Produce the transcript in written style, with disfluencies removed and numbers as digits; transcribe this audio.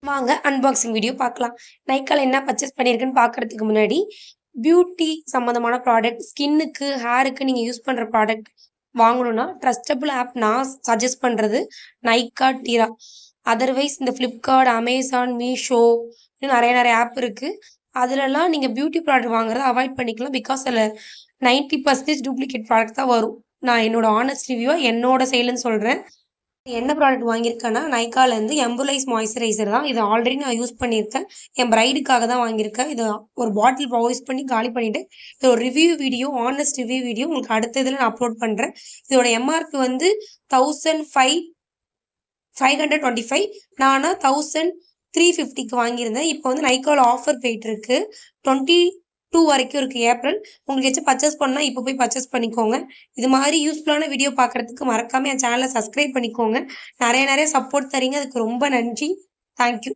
வாங்க unboxing video பார்க்கலாம். நைக்கால என்ன பர்ச்சேஸ் பண்ணியிருக்குன்னு பார்க்கறதுக்கு முன்னாடி, பியூட்டி சம்மந்தமான ப்ராடக்ட், ஸ்கின்னுக்கு, ஹேருக்கு நீங்க யூஸ் பண்ற ப்ராடக்ட் வாங்கணும்னா, ட்ரஸ்டபிள் ஆப் நான் சஜெஸ்ட் பண்றது நைக்கா, டிரா. அதர்வைஸ் இந்த Flipkart, Amazon, Meesho இன்னும் நெறைய ஆப் இருக்கு. அதுலலாம் நீங்க பியூட்டி ப்ராடக்ட் வாங்குறத அவாய்ட் பண்ணிக்கலாம். பிகாஸ் அதுல 90% டூப்ளிகேட் ப்ராடக்ட் தான் வரும். நான் என்னோட ஹானஸ்ட் ரிவ்யூவா என்னோட சைடுலன்னு சொல்றேன். என்ன ப்ராடக்ட் வாங்கியிருக்கேன்னா, நைக்காலேருந்து எம்புலைஸ் மாய்ஸ்சரைசர் தான். இது ஆல்ரெடி நான் யூஸ் பண்ணியிருக்கேன். என் பிரைடுக்காக தான் வாங்கியிருக்கேன். இது ஒரு பாட்டில் யூஸ் பண்ணி காலி பண்ணிட்டேன். இது ஒரு review video, honest review video உங்களுக்கு அடுத்த இதில் நான் அப்லோட் பண்ணுறேன். இதோட எம்ஆர்பி வந்து 1525. நான் 1350க்கு வாங்கியிருந்தேன். இப்போ வந்து நைக்கால ஆஃபர் போயிட்டு இருக்கு. 22 வரைக்கும் இருக்கு ஏப்ரல். உங்களுக்கு ஏதாச்சும் பர்ச்சேஸ் பண்ணா இப்போ போய் பர்ச்சேஸ் பண்ணிக்கோங்க. இது மாதிரி யூஸ்ஃபுல்லான வீடியோ பார்க்கறதுக்கு மறக்காம என் சேனலை சப்ஸ்கிரைப் பண்ணிக்கோங்க. நிறைய சப்போர்ட் தரீங்க. அதுக்கு ரொம்ப நன்றி. தேங்க்யூ.